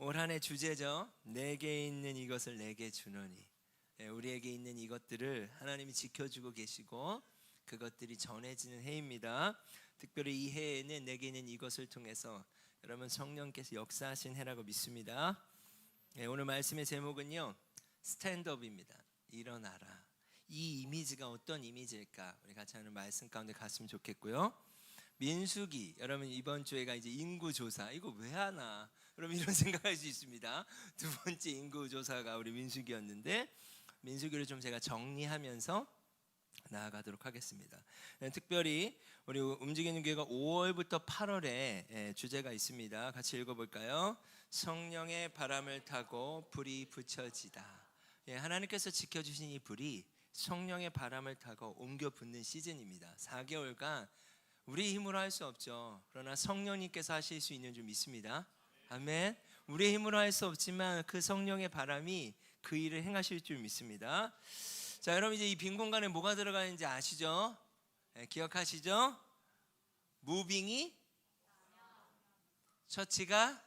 올 한 해 주제죠. 내게 있는 이것을 내게 주노니. 우리에게 있는 이것들을 하나님이 지켜주고 계시고 그것들이 전해지는 해입니다. 특별히 이 해에는 내게 있는 이것을 통해서 여러분 성령께서 역사하신 해라고 믿습니다. 오늘 말씀의 제목은요, 스탠드업입니다. 일어나라. 이 이미지가 어떤 이미지일까? 우리 같이 하는 말씀 가운데 갔으면 좋겠고요. 민수기, 여러분 이번 주에가 이제 인구조사, 이거 왜 하나? 여러분 이런 생각할 수 있습니다. 두 번째 인구조사가 우리 민수기였는데, 민수기를 좀 제가 정리하면서 나아가도록 하겠습니다. 특별히 우리 움직이는 교회가 5월부터 8월에 주제가 있습니다. 같이 읽어볼까요? 성령의 바람을 타고 불이 붙여지다. 하나님께서 지켜주신 이 불이 성령의 바람을 타고 옮겨 붙는 시즌입니다. 4개월간 우리 힘으로 할 수 없죠. 그러나 성령님께서 하실 수 있는 줄 믿습니다. 아멘. 우리의 힘으로 할 수 없지만 그 성령의 바람이 그 일을 행하실 줄 믿습니다. 자, 여러분 이제 이 빈 공간에 뭐가 들어가는지 아시죠? 기억하시죠? 무빙이 처치가?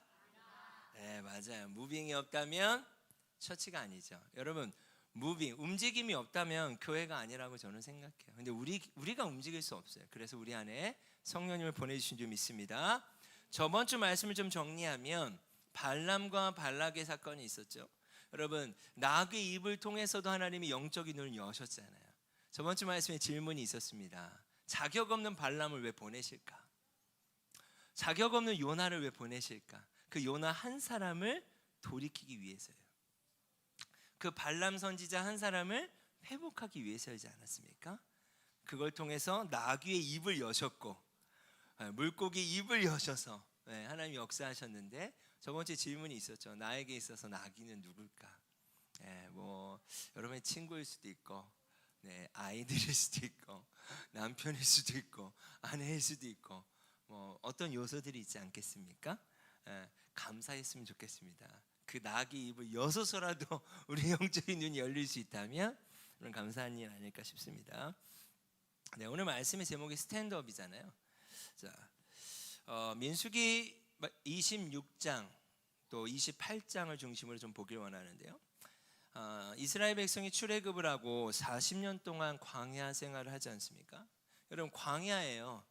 네, 맞아요. 무빙이 없다면 처치가 아니죠. 여러분, 무빙, 움직임이 없다면 교회가 아니라고 저는 생각해요. 근데 우리가 움직일 수 없어요. 그래서 우리 안에 성령님을 보내주신 줄 믿습니다. 저번 주 말씀을 좀 정리하면 발람과 발락의 사건이 있었죠. 여러분, 나귀의 입을 통해서도 하나님이 영적인 눈을 여셨잖아요. 저번 주 말씀에 질문이 있었습니다. 자격 없는 발람을 왜 보내실까? 자격 없는 요나를 왜 보내실까? 그 요나 한 사람을 돌이키기 위해서예요. 그 발람 선지자 한 사람을 회복하기 위해서이지 않았습니까? 그걸 통해서 나귀의 입을 여셨고 물고기 입을 여셔서 하나님이 역사하셨는데, 저번 주에 질문이 있었죠. 나에게 있어서 나귀는 누굴까? 뭐 여러분의 친구일 수도 있고, 아이들일 수도 있고, 남편일 수도 있고, 아내일 수도 있고, 뭐 어떤 요소들이 있지 않겠습니까? 감사했으면 좋겠습니다. 그 나귀 입을 여서서라도 우리 영적인 눈이 열릴 수 있다면 그런 감사한 일 아닐까 싶습니다. 오늘 말씀의 제목이 스탠드업이잖아요. 자, 민수기 26장 또 28장을 중심으로 좀 보길 원하는데요. 이스라엘 백성이 출애굽을 하고 40년 동안 광야 생활을 하지 않습니까? 여러분, 광야예요.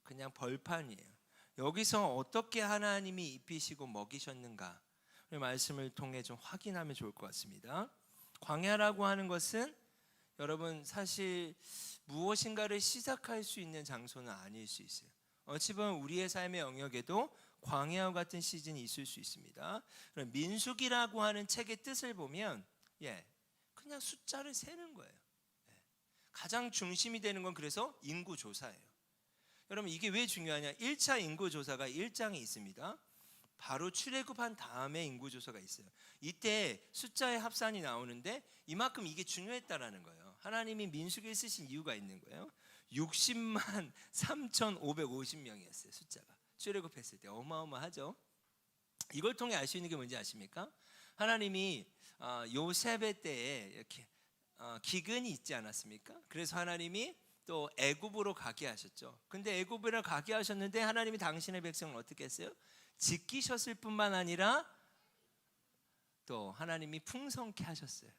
그냥 벌판이에요. 여기서 어떻게 하나님이 입히시고 먹이셨는가, 말씀을 통해 좀 확인하면 좋을 것 같습니다. 광야라고 하는 것은 여러분 사실 무엇인가를 시작할 수 있는 장소는 아닐 수 있어요. 어찌 보면 우리의 삶의 영역에도 광야와 같은 시즌이 있을 수 있습니다. 민수기라고 하는 책의 뜻을 보면 그냥 숫자를 세는 거예요. 가장 중심이 되는 건 그래서 인구조사예요. 여러분, 이게 왜 중요하냐? 1차 인구조사가 1장에 있습니다. 바로 출애굽한 다음에 인구조사가 있어요. 이때 숫자의 합산이 나오는데 이만큼 이게 중요했다라는 거예요. 하나님이 민수기를 쓰신 이유가 있는 거예요. 60만 3,550명이었어요. 숫자가 출애굽했을 때 어마어마하죠. 이걸 통해 알 수 있는 게 뭔지 아십니까? 하나님이 요셉의 때에 이렇게 기근이 있지 않았습니까? 그래서 하나님이 또 애굽으로 가게 하셨죠. 근데 애굽으로 가게 하셨는데 하나님이 당신의 백성을 어떻게 했어요? 지키셨을 뿐만 아니라 또 하나님이 풍성케 하셨어요.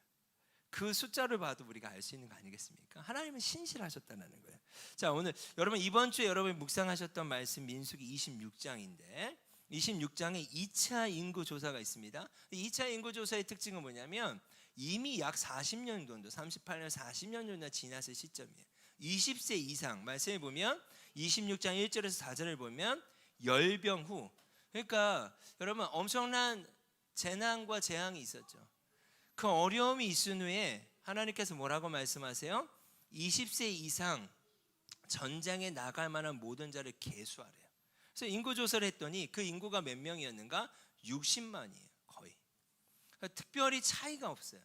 그 숫자를 봐도 우리가 알 수 있는 거 아니겠습니까? 하나님은 신실하셨다는 거예요. 자, 오늘 여러분 이번 주에 여러분이 묵상하셨던 말씀 민수기 26장인데 26장에 2차 인구조사가 있습니다. 2차 인구조사의 특징은 뭐냐면 이미 약 40년 정도, 38년, 40년 정도 지났을 시점이에요. 20세 이상, 말씀해 보면 26장 1절에서 4절을 보면 열병 후, 그러니까 여러분 엄청난 재난과 재앙이 있었죠. 그 어려움이 있은 후에 하나님께서 뭐라고 말씀하세요? 20세 이상 전장에 나갈 만한 모든 자를 계수하래요. 그래서 인구조사를 했더니 그 인구가 몇 명이었는가? 60만이에요 거의. 그러니까 특별히 차이가 없어요.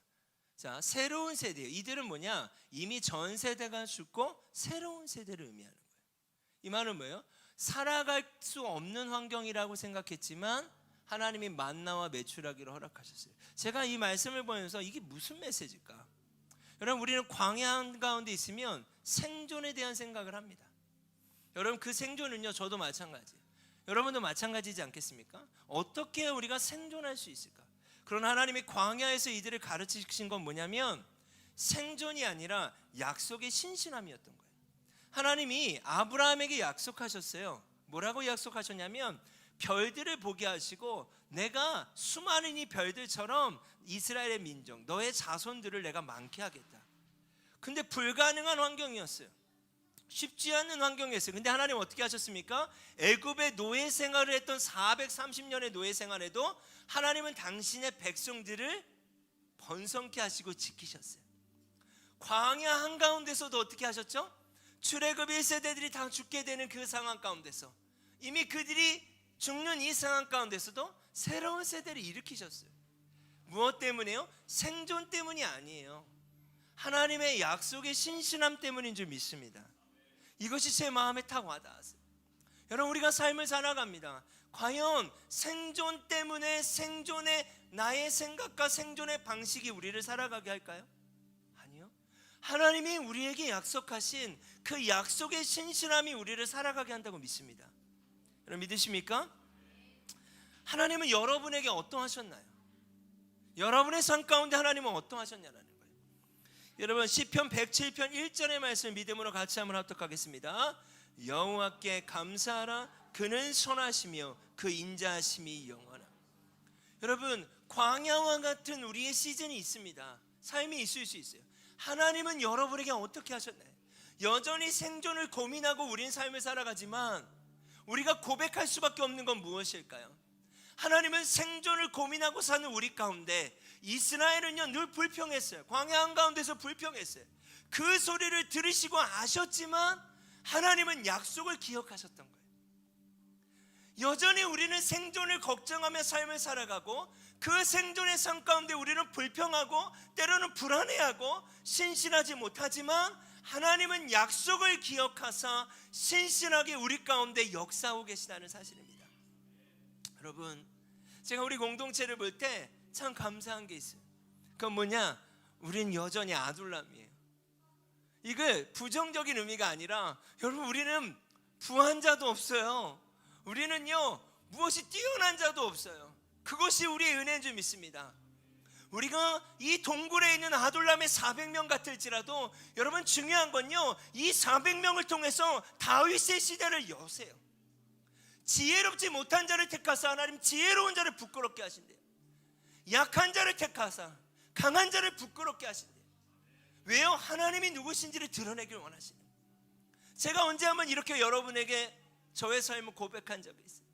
자, 새로운 세대예요. 이들은 뭐냐? 이미 전 세대가 죽고 새로운 세대를 의미하는 거예요. 이 말은 뭐예요? 살아갈 수 없는 환경이라고 생각했지만 하나님이 만나와 메추라기를 허락하셨어요. 제가 이 말씀을 보면서 이게 무슨 메시지일까? 여러분, 우리는 광야 가운데 있으면 생존에 대한 생각을 합니다. 여러분, 그 생존은요, 저도 마찬가지예요. 여러분도 마찬가지지 않겠습니까? 어떻게 우리가 생존할 수 있을까? 그러나 하나님이 광야에서 이들을 가르치신 건 뭐냐면 생존이 아니라 약속의 신실함이었던 거예요. 하나님이 아브라함에게 약속하셨어요. 뭐라고 약속하셨냐면 별들을 보게 하시고 내가 수많은 이 별들처럼 이스라엘의 민족 너의 자손들을 내가 많게 하겠다. 근데 불가능한 환경이었어요. 쉽지 않은 환경이었어요. 근데 하나님 어떻게 하셨습니까? 애굽의 노예 생활을 했던 430년의 노예 생활에도 하나님은 당신의 백성들을 번성케 하시고 지키셨어요. 광야 한가운데서도 어떻게 하셨죠? 출애굽 1세대들이 다 죽게 되는 그 상황 가운데서 이미 그들이 죽는 이 상황 가운데서도 새로운 세대를 일으키셨어요. 무엇 때문에요? 생존 때문이 아니에요. 하나님의 약속의 신실함 때문인 줄 믿습니다. 이것이 제 마음에 탁 와닿았어요. 여러분, 우리가 삶을 살아갑니다. 과연 생존 때문에 생존의 나의 생각과 생존의 방식이 우리를 살아가게 할까요? 아니요. 하나님이 우리에게 약속하신 그 약속의 신실함이 우리를 살아가게 한다고 믿습니다. 여러분 믿으십니까? 하나님은 여러분에게 어떠하셨나요? 여러분의 삶 가운데 하나님은 어떠하셨냐는 거예요. 여러분 시편 107편 1절의 말씀을 믿음으로 같이 한번 합독하겠습니다. 여호와께 감사하라. 그는 선하시며 그 인자하심이 영원하라. 여러분 광야와 같은 우리의 시즌이 있습니다. 삶이 있을 수 있어요. 하나님은 여러분에게 어떻게 하셨나요? 여전히 생존을 고민하고 우린 삶을 살아가지만 우리가 고백할 수밖에 없는 건 무엇일까요? 하나님은 생존을 고민하고 사는 우리 가운데 이스라엘은요 늘 불평했어요. 광야 한가운데서 불평했어요. 그 소리를 들으시고 아셨지만 하나님은 약속을 기억하셨던 거예요. 여전히 우리는 생존을 걱정하며 삶을 살아가고 그 생존의 삶 가운데 우리는 불평하고 때로는 불안해하고 신실하지 못하지만 하나님은 약속을 기억하사 신실하게 우리 가운데 역사하고 계시다는 사실입니다. 여러분 제가 우리 공동체를 볼 때 참 감사한 게 있어요. 그건 뭐냐? 우린 여전히 아둘람이에요. 이게 부정적인 의미가 아니라 여러분 우리는 부한 자도 없어요. 우리는요 무엇이 뛰어난 자도 없어요. 그것이 우리의 은혜인 줄 믿습니다. 우리가 이 동굴에 있는 아둘람의 400명 같을지라도 여러분 중요한 건요 이 400명을 통해서 다윗의 시대를 여세요. 지혜롭지 못한 자를 택하사 하나님 지혜로운 자를 부끄럽게 하신대요. 약한 자를 택하사 강한 자를 부끄럽게 하신대요. 왜요? 하나님이 누구신지를 드러내길 원하시는 거예요. 제가 언제 한번 이렇게 여러분에게 저의 삶을 고백한 적이 있어요.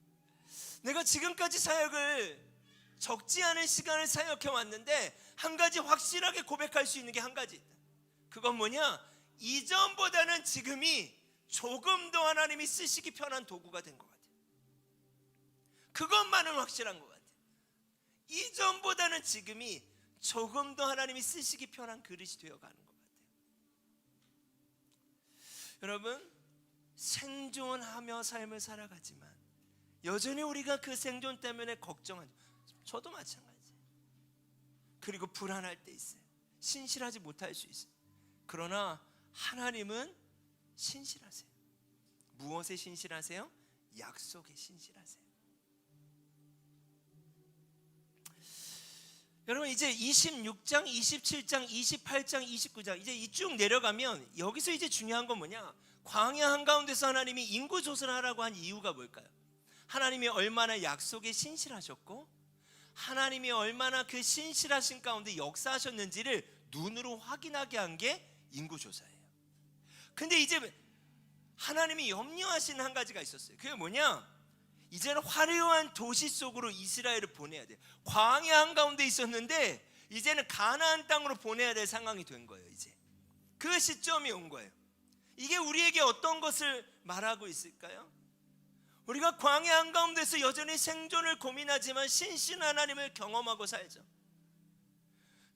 내가 지금까지 사역을 적지 않은 시간을 사역해 왔는데 한 가지 확실하게 고백할 수 있는 게 한 가지 있다. 그건 뭐냐? 이전보다는 지금이 조금 더 하나님이 쓰시기 편한 도구가 된 것 같아요. 그것만은 확실한 것 같아요. 이전보다는 지금이 조금 더 하나님이 쓰시기 편한 그릇이 되어가는 것 같아요. 여러분 생존하며 삶을 살아가지만 여전히 우리가 그 생존 때문에 걱정하죠. 저도 마찬가지예요. 그리고 불안할 때 있어요. 신실하지 못할 수 있어요. 그러나 하나님은 신실하세요. 무엇에 신실하세요? 약속에 신실하세요. 여러분 이제 26장, 27장, 28장, 29장 이제 이 쭉 내려가면 여기서 이제 중요한 건 뭐냐? 광야 한가운데서 하나님이 인구 조선하라고 한 이유가 뭘까요? 하나님이 얼마나 약속에 신실하셨고 하나님이 얼마나 그 신실하신 가운데 역사하셨는지를 눈으로 확인하게 한 게 인구 조사예요. 근데 이제 하나님이 염려하시는 한 가지가 있었어요. 그게 뭐냐? 이제는 화려한 도시 속으로 이스라엘을 보내야 돼요. 광야 한가운데 있었는데 이제는 가나안 땅으로 보내야 될 상황이 된 거예요. 이제 그 시점이 온 거예요. 이게 우리에게 어떤 것을 말하고 있을까요? 우리가 광야 한가운데서 여전히 생존을 고민하지만 신실한 하나님을 경험하고 살죠.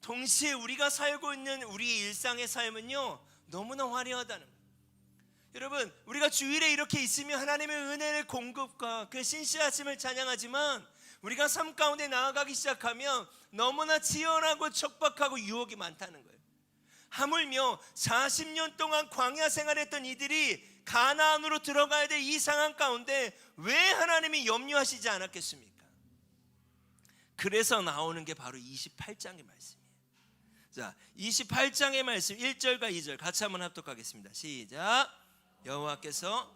동시에 우리가 살고 있는 우리의 일상의 삶은요 너무나 화려하다는 거예요. 여러분 우리가 주일에 이렇게 있으면 하나님의 은혜를 공급과 그 신실하심을 찬양하지만 우리가 삶 가운데 나아가기 시작하면 너무나 치열하고 척박하고 유혹이 많다는 거예요. 하물며 40년 동안 광야 생활했던 이들이 가나안으로 들어가야 될 이 상황 가운데 왜 하나님이 염려하시지 않았겠습니까? 그래서 나오는 게 바로 28장의 말씀이에요. 자, 28장의 말씀 1절과 2절 같이 한번 합독하겠습니다. 시작. 여호와께서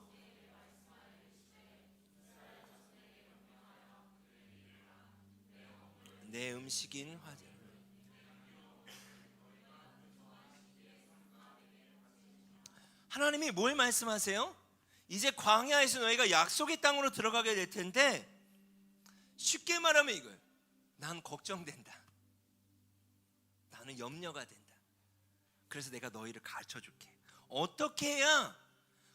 내 음식인 화제. 하나님이 뭘 말씀하세요? 이제 광야에서 너희가 약속의 땅으로 들어가게 될 텐데, 쉽게 말하면 이거예요. 난 걱정된다. 나는 염려가 된다. 그래서 내가 너희를 가르쳐 줄게. 어떻게 해야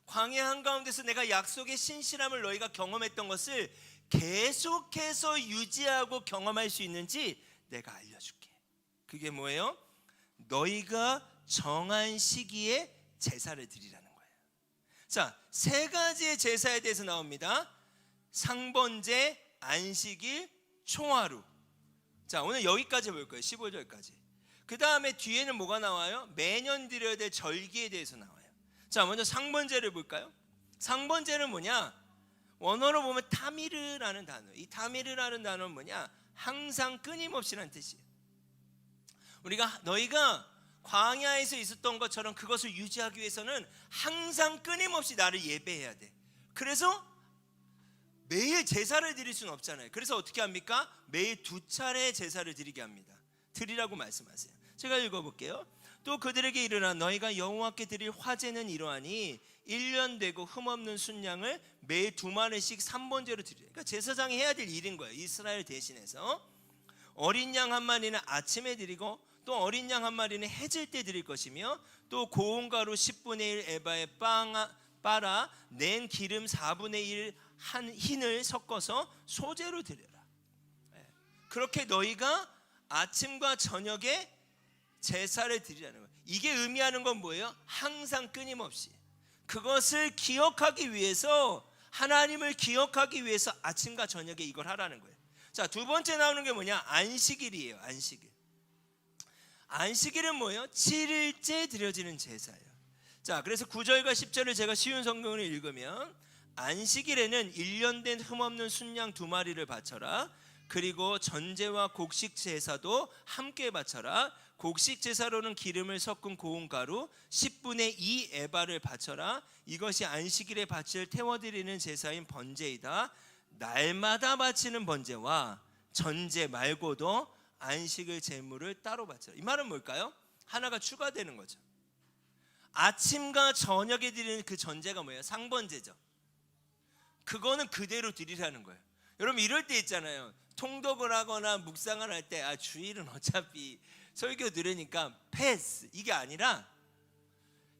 광야 한가운데서 내가 약속의 신실함을 너희가 경험했던 것을 계속해서 유지하고 경험할 수 있는지 내가 알려줄게. 그게 뭐예요? 너희가 정한 시기에 제사를 드리라는 거예요. 자, 세 가지의 제사에 대해서 나옵니다. 상번제, 안식일, 초하루. 자, 오늘 여기까지 볼 거예요. 15절까지. 그 다음에 뒤에는 뭐가 나와요? 매년 드려야 될 절기에 대해서 나와요. 자, 먼저 상번제를 볼까요? 상번제는 뭐냐? 원어로 보면 타미르라는 단어. 이 타미르라는 단어는 뭐냐? 항상 끊임없이라는 뜻이에요. 너희가 광야에서 있었던 것처럼 그것을 유지하기 위해서는 항상 끊임없이 나를 예배해야 돼. 그래서 매일 제사를 드릴 수는 없잖아요. 그래서 어떻게 합니까? 매일 2차례 제사를 드리게 합니다. 드리라고 말씀하세요. 제가 읽어볼게요. 또 그들에게 이르라 너희가 여호와께 드릴 화제는 이러하니 1년 되고 흠없는 순양을 매일 2마리씩 3번제로 드리라. 그러니까 제사장이 해야 될 일인 거예요. 이스라엘 대신해서. 어린 양 한 마리는 아침에 드리고 또 어린 양 한 마리는 해질 때 드릴 것이며 또 고운 가루 10분의 1 에바에 빨아 낸 기름 4분의 1 한 흰을 섞어서 소제로 드려라. 그렇게 너희가 아침과 저녁에 제사를 드리라는 거예요. 이게 의미하는 건 뭐예요? 항상 끊임없이. 그것을 기억하기 위해서, 하나님을 기억하기 위해서 아침과 저녁에 이걸 하라는 거예요. 자, 두 번째 나오는 게 뭐냐? 안식일이에요. 안식일. 안식일은 뭐예요? 7일째 드려지는 제사예요. 자, 그래서 9절과 10절을 제가 쉬운 성경을 읽으면 안식일에는 1년 된 흠없는 순양 2마리를 바쳐라. 그리고 전제와 곡식 제사도 함께 바쳐라. 곡식 제사로는 기름을 섞은 고운 가루 10분의 2 에바를 바쳐라. 이것이 안식일에 바칠 태워드리는 제사인 번제이다. 날마다 바치는 번제와 전제 말고도 안식일 제물을 따로 바쳐라. 이 말은 뭘까요? 하나가 추가되는 거죠. 아침과 저녁에 드리는 그 전제가 뭐예요? 상번제죠. 그거는 그대로 드리라는 거예요. 여러분 이럴 때 있잖아요. 통독을 하거나 묵상을 할 때 주일은 어차피 설교 들으니까 패스, 이게 아니라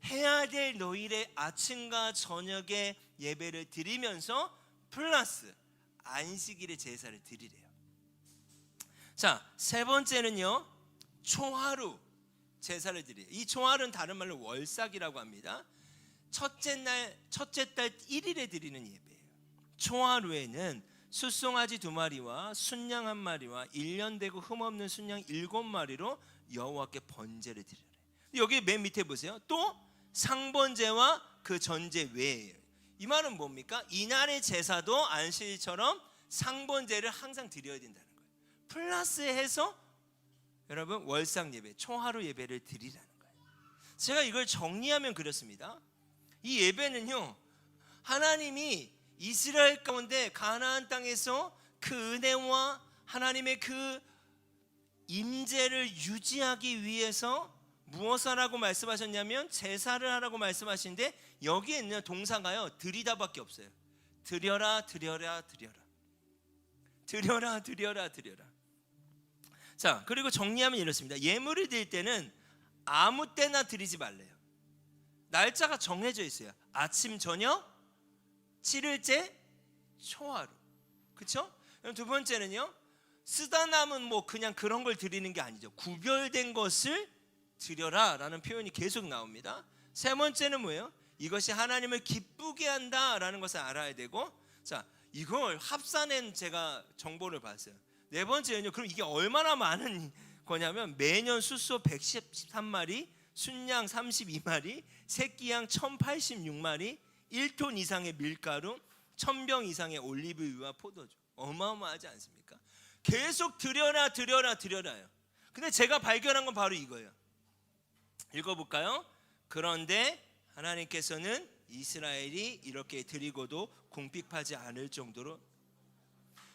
해야 될 너희의 아침과 저녁에 예배를 드리면서 플러스 안식일의 제사를 드리래요. 자, 세 번째는요, 초하루 제사를 드려요. 이 초하루는 다른 말로 월삭이라고 합니다. 첫째 달 1일에 드리는 예배예요. 초하루에는 숫송아지 2마리와 순양 1마리와 1년 되고 흠없는 순양 7마리로 여호와께 번제를 드리라. 여기 맨 밑에 보세요. 또 상번제와 그 전제 외에요. 이 말은 뭡니까? 이날의 제사도 안식일처럼 상번제를 항상 드려야 된다는 거예요. 플러스해서 여러분 월삭 예배, 초하루 예배를 드리라는 거예요. 제가 이걸 정리하면 그렇습니다. 이 예배는요, 하나님이 이스라엘 가운데 가나안 땅에서 그 은혜와 하나님의 그 임재를 유지하기 위해서 무엇을 하라고 말씀하셨냐면 제사를 하라고 말씀하시는데, 여기에 있는 동사가요 드리다밖에 없어요. 드려라 드려라 드려라 드려라 드려라 드려라. 자, 그리고 정리하면 이렇습니다. 예물을 드릴 때는 아무 때나 드리지 말래요. 날짜가 정해져 있어요. 아침 저녁 7일째 초하루. 그렇죠? 두 번째는요, 쓰다 남은 뭐 그냥 그런 걸 드리는 게 아니죠. 구별된 것을 드려라 라는 표현이 계속 나옵니다. 세 번째는 뭐예요? 이것이 하나님을 기쁘게 한다라는 것을 알아야 되고, 자, 이걸 합산한 제가 정보를 봤어요. 네 번째는요, 그럼 이게 얼마나 많은 거냐면 매년 숫소 113마리, 순양 32마리, 새끼양 1086마리, 1톤 이상의 밀가루, 1000병 이상의 올리브유와 포도주. 어마어마하지 않습니까? 계속 드려라요. 근데 제가 발견한 건 바로 이거예요. 읽어볼까요? 그런데 하나님께서는 이스라엘이 이렇게 드리고도 궁핍하지 않을 정도로.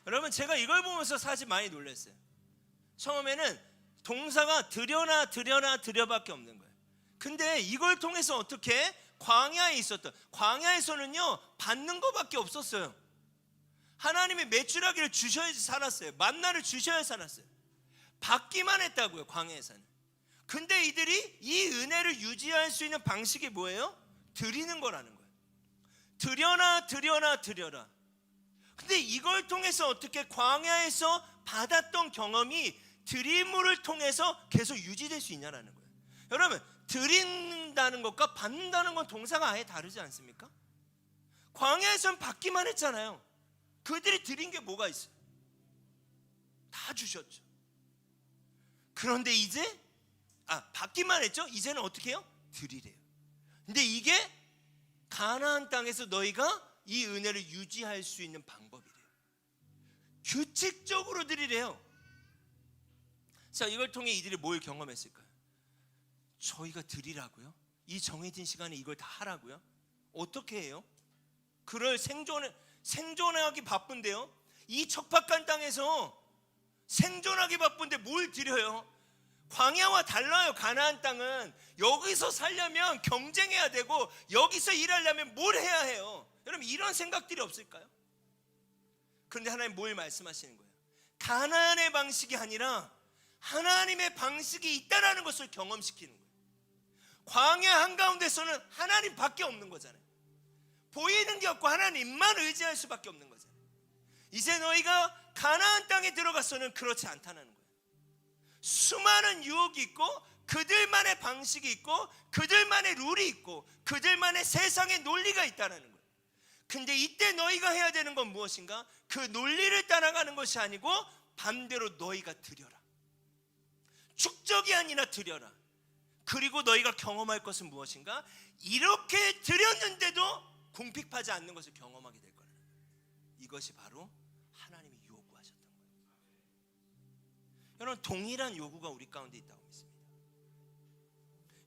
여러분, 제가 이걸 보면서 사실 많이 놀랐어요. 처음에는 동사가 드려밖에 없는 거예요. 근데 이걸 통해서 어떻게 광야에서는요 받는 것밖에 없었어요. 하나님이 메추라기를 주셔야지 살았어요. 만나를 주셔야 살았어요. 받기만 했다고요, 광야에서는. 근데 이들이 이 은혜를 유지할 수 있는 방식이 뭐예요? 드리는 거라는 거예요. 드려라. 근데 이걸 통해서 어떻게 광야에서 받았던 경험이 드림을 통해서 계속 유지될 수 있냐라는 거예요. 여러분, 드린다는 것과 받는다는 건 동사가 아예 다르지 않습니까? 광야에서는 받기만 했잖아요. 그들이 드린 게 뭐가 있어요? 다 주셨죠. 그런데 이제 받기만 했죠. 이제는 어떻게 해요? 드리래요. 근데 이게 가나안 땅에서 너희가 이 은혜를 유지할 수 있는 방법이래요. 규칙적으로 드리래요. 자, 이걸 통해 이들이 뭘 경험했을까요? 저희가 드리라고요? 이 정해진 시간에 이걸 다 하라고요? 어떻게 해요? 그럴 생존하기 바쁜데요. 이 척박한 땅에서 생존하기 바쁜데 뭘 드려요? 광야와 달라요. 가나안 땅은 여기서 살려면 경쟁해야 되고 여기서 일하려면 뭘 해야 해요? 여러분, 이런 생각들이 없을까요? 그런데 하나님 뭘 말씀하시는 거예요? 가나안의 방식이 아니라 하나님의 방식이 있다라는 것을 경험시키는 거예요. 광야 한가운데서는 하나님밖에 없는 거잖아요. 보이는 게 없고 하나님만 의지할 수밖에 없는 거잖아요. 이제 너희가 가나안 땅에 들어가서는 그렇지 않다는 거예요. 수많은 유혹이 있고 그들만의 방식이 있고 그들만의 룰이 있고 그들만의 세상의 논리가 있다는 거예요. 근데 이때 너희가 해야 되는 건 무엇인가? 그 논리를 따라가는 것이 아니고 반대로 너희가 드려라. 축적이 아니라 드려라. 그리고 너희가 경험할 것은 무엇인가? 이렇게 드렸는데도 궁핍하지 않는 것을 경험하게 될 거라는 거예요. 이것이 바로 하나님이 요구하셨던 거예요. 여러분, 동일한 요구가 우리 가운데 있다고 믿습니다.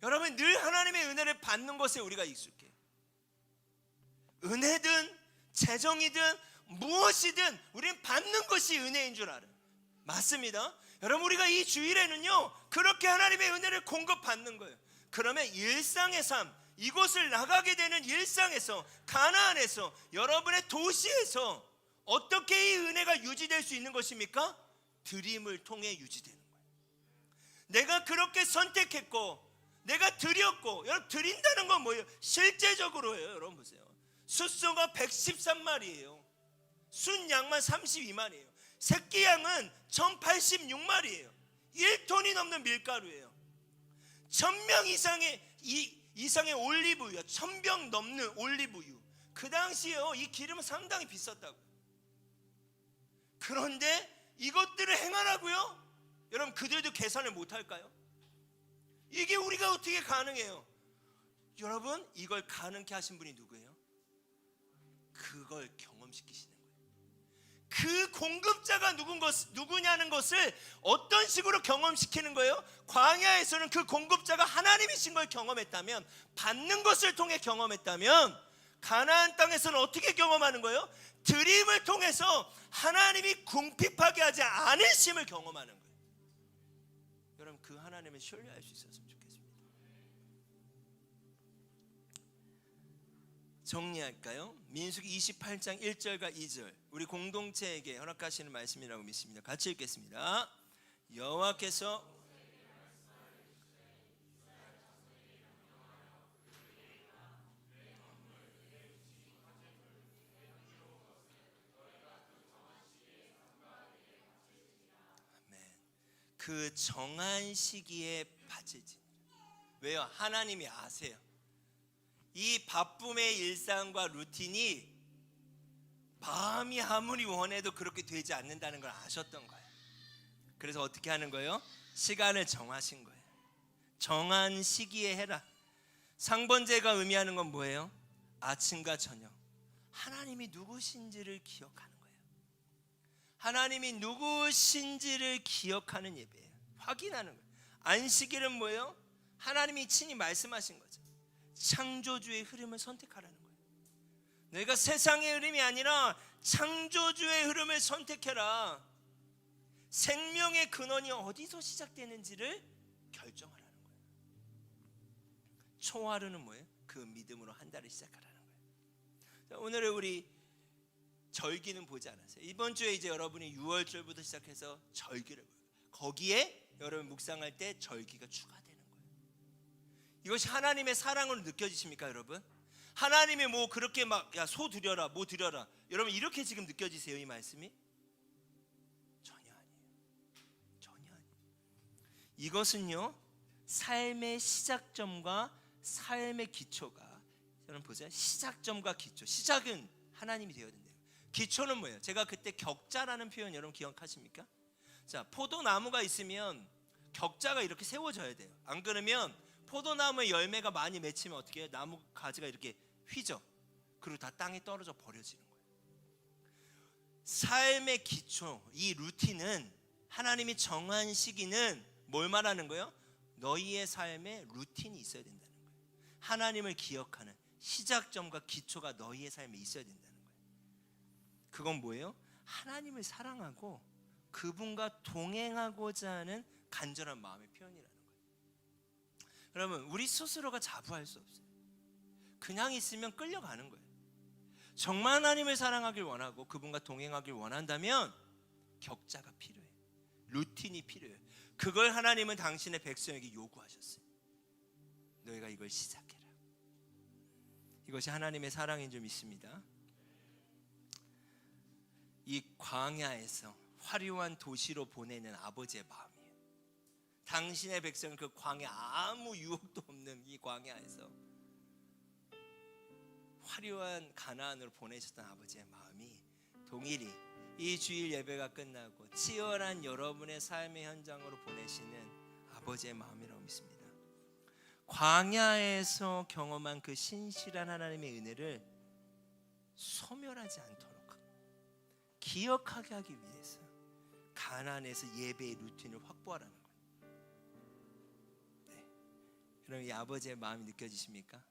여러분, 늘 하나님의 은혜를 받는 것에 우리가 익숙해요. 은혜든 재정이든 무엇이든 우리는 받는 것이 은혜인 줄 알아요. 맞습니다. 여러분, 우리가 이 주일에는요 그렇게 하나님의 은혜를 공급받는 거예요. 그러면 일상의 삶, 이곳을 나가게 되는 일상에서, 가나안에서, 여러분의 도시에서 어떻게 이 은혜가 유지될 수 있는 것입니까? 드림을 통해 유지되는 거예요. 내가 그렇게 선택했고 내가 드렸고, 여러분, 드린다는 건 뭐예요? 실제적으로예요. 여러분 보세요. 숫소가 113마리예요. 순양만 32마리예요. 새끼 양은 1086마리예요. 1톤이 넘는 밀가루예요. 1000명 이상의 올리브유요. 1000병 넘는 올리브유. 그 당시에요 이 기름은 상당히 비쌌다고. 그런데 이것들을 행하라고요? 여러분, 그들도 계산을 못할까요? 이게 우리가 어떻게 가능해요? 여러분, 이걸 가능케 하신 분이 누구예요? 그걸 경험시키시는 거예요. 그 공급자가 누구냐는 것을 어떤 식으로 경험시키는 거예요? 광야에서는 그 공급자가 하나님이신 걸 경험했다면, 받는 것을 통해 경험했다면, 가나안 땅에서는 어떻게 경험하는 거예요? 드림을 통해서 하나님이 궁핍하게 하지 않으심을 경험하는 거예요. 여러분, 그 하나님을 신뢰할 수 있었으면 좋겠습니다. 정리할까요? 민수기 28장 1절과 2절, 우리 공동체에게 허락하시는 말씀이라고 믿습니다. 같이 읽겠습니다. 여호와께서 그 정한 시기에 바치지. 왜요? 하나님이 아세요. 이 바쁨의 일상과 루틴이 마음이 아무리 원해도 그렇게 되지 않는다는 걸 아셨던 거예요. 그래서 어떻게 하는 거예요? 시간을 정하신 거예요. 정한 시기에 해라. 상번제가 의미하는 건 뭐예요? 아침과 저녁 하나님이 누구신지를 기억하는 거예요. 하나님이 누구신지를 기억하는 예배예요. 확인하는 거예요. 안식일은 뭐예요? 하나님이 친히 말씀하신 거죠. 창조주의 흐름을 선택하라는 거예요. 내가 세상의 흐름이 아니라 창조주의 흐름을 선택해라. 생명의 근원이 어디서 시작되는지를 결정하라는 거예요. 초하루는 뭐예요? 그 믿음으로 한 달을 시작하라는 거예요. 자, 오늘은 우리 절기는 보지 않았어요. 이번 주에 이제 여러분이 6월절부터 시작해서 절기를 보여요. 거기에 여러분 묵상할 때 절기가 추가되는 거예요. 이것이 하나님의 사랑으로 느껴지십니까, 여러분? 하나님이 뭐 그렇게 막 야 소 드려라 뭐 드려라 여러분 이렇게 지금 느껴지세요? 이 말씀이? 전혀 아니에요. 전혀 아니에요. 이것은요 삶의 시작점과 삶의 기초가, 여러분 보세요. 시작점과 기초. 시작은 하나님이 되어야 된대요. 기초는 뭐예요? 제가 그때 격자라는 표현 여러분 기억하십니까? 자, 포도나무가 있으면 격자가 이렇게 세워져야 돼요. 안 그러면 포도나무의 열매가 많이 맺히면 어떻게 해요? 나무 가지가 이렇게 휘져. 그리고 다 땅에 떨어져 버려지는 거예요. 삶의 기초, 이 루틴은 하나님이 정한 시기는 뭘 말하는 거예요? 너희의 삶에 루틴이 있어야 된다는 거예요. 하나님을 기억하는 시작점과 기초가 너희의 삶에 있어야 된다는 거예요. 그건 뭐예요? 하나님을 사랑하고 그분과 동행하고자 하는 간절한 마음의 표현이라는 거예요. 여러분, 우리 스스로가 자부할 수 없어요. 그냥 있으면 끌려가는 거예요. 정말 하나님을 사랑하길 원하고 그분과 동행하길 원한다면 격자가 필요해요. 루틴이 필요해요. 그걸 하나님은 당신의 백성에게 요구하셨어요. 너희가 이걸 시작해라. 이것이 하나님의 사랑인 줄 믿습니다. 이 광야에서 화려한 도시로 보내는 아버지의 마음이에요. 당신의 백성은 그 광야, 아무 유혹도 없는 이 광야에서 화려한 가나안으로 보내셨던 아버지의 마음이 동일히 이 주일 예배가 끝나고 치열한 여러분의 삶의 현장으로 보내시는 아버지의 마음이라고 믿습니다. 광야에서 경험한 그 신실한 하나님의 은혜를 소멸하지 않도록 기억하게 하기 위해서 가나안에서 예배의 루틴을 확보하라는 거예요. 네. 여러분, 이 아버지의 마음이 느껴지십니까?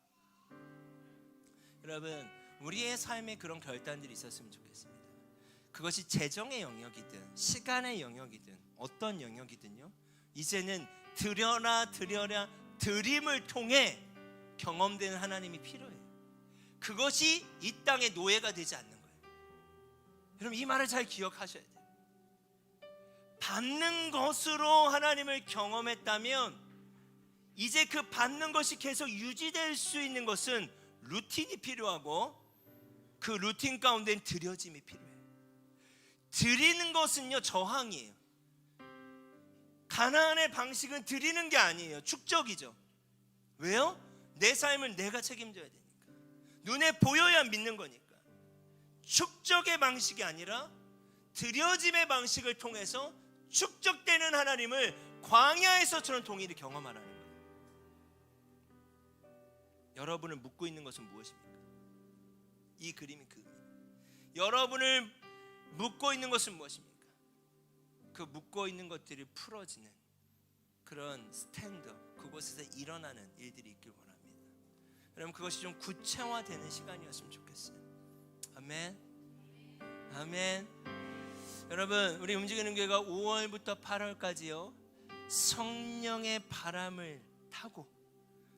여러분, 우리의 삶에 그런 결단들이 있었으면 좋겠습니다. 그것이 재정의 영역이든 시간의 영역이든 어떤 영역이든요, 이제는 드려라 드림을 통해 경험되는 하나님이 필요해요. 그것이 이 땅의 노예가 되지 않는 거예요. 여러분, 이 말을 잘 기억하셔야 돼요. 받는 것으로 하나님을 경험했다면 이제 그 받는 것이 계속 유지될 수 있는 것은 루틴이 필요하고 그 루틴 가운데는 드려짐이 필요해요. 드리는 것은요 저항이에요. 가나안의 방식은 드리는 게 아니에요. 축적이죠. 왜요? 내 삶을 내가 책임져야 되니까. 눈에 보여야 믿는 거니까. 축적의 방식이 아니라 드려짐의 방식을 통해서 축적되는 하나님을 광야에서처럼 동일히 경험하라는 거예요. 여러분을 묶고 있는 것은 무엇입니까? 이 그림이 그 의미입니다. 여러분을 묶고 있는 것은 무엇입니까? 그 묶고 있는 것들이 풀어지는 그런 스탠드업, 그곳에서 일어나는 일들이 있길 원합니다. 여러분, 그것이 좀 구체화되는 시간이었으면 좋겠어요. 아멘. 아멘. 여러분, 우리 움직이는 교회가 5월부터 8월까지요 성령의 바람을 타고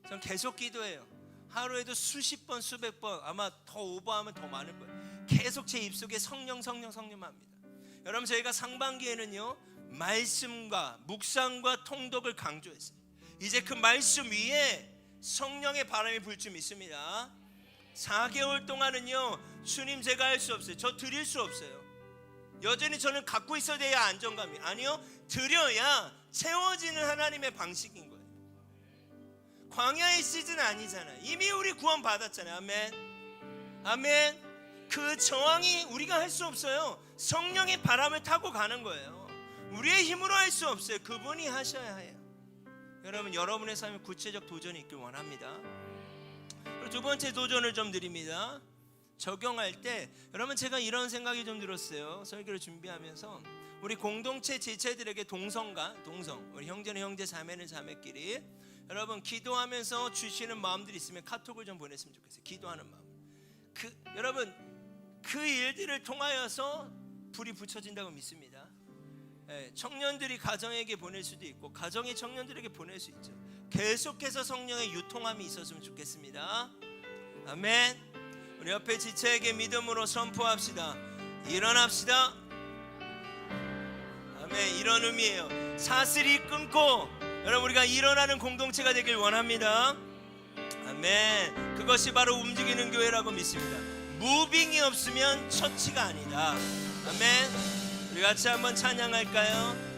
전 계속 기도해요. 하루에도 수십 번 수백 번, 아마 더 오버하면 더 많을 거예요. 계속 제 입속에 성령 합니다. 여러분, 저희가 상반기에는요 말씀과 묵상과 통독을 강조했어요. 이제 그 말씀 위에 성령의 바람이 불 줄 믿습니다. 4개월 동안은요 주님 제가 할 수 없어요. 저 드릴 수 없어요. 여전히 저는 갖고 있어야 돼야 안정감이, 아니요, 드려야 채워지는 하나님의 방식인 거예요. 광야의 시즌 아니잖아요. 이미 우리 구원 받았잖아요. 아멘. 아멘. 그 저항이 우리가 할 수 없어요. 성령의 바람을 타고 가는 거예요. 우리의 힘으로 할 수 없어요. 그분이 하셔야 해요. 여러분, 여러분의 삶에 구체적 도전이 있길 원합니다. 두 번째 도전을 좀 드립니다. 적용할 때 여러분, 제가 이런 생각이 좀 들었어요. 설교를 준비하면서 우리 공동체 지체들에게 동성 우리 형제는 형제, 자매는 자매끼리 여러분 기도하면서 주시는 마음들이 있으면 카톡을 좀 보냈으면 좋겠어요. 기도하는 마음. 여러분 그 일들을 통하여서 불이 붙여진다고 믿습니다. 청년들이 가정에게 보낼 수도 있고 가정이 청년들에게 보낼 수 있죠. 계속해서 성령의 유통함이 있었으면 좋겠습니다. 아멘. 우리 옆에 지체에게 믿음으로 선포합시다. 일어납시다. 아멘. 이런 의미예요. 사슬이 끊고 여러분 우리가 일어나는 공동체가 되길 원합니다. 아멘. 그것이 바로 움직이는 교회라고 믿습니다. 무빙이 없으면 처치가 아니다. 아멘. 우리 같이 한번 찬양할까요?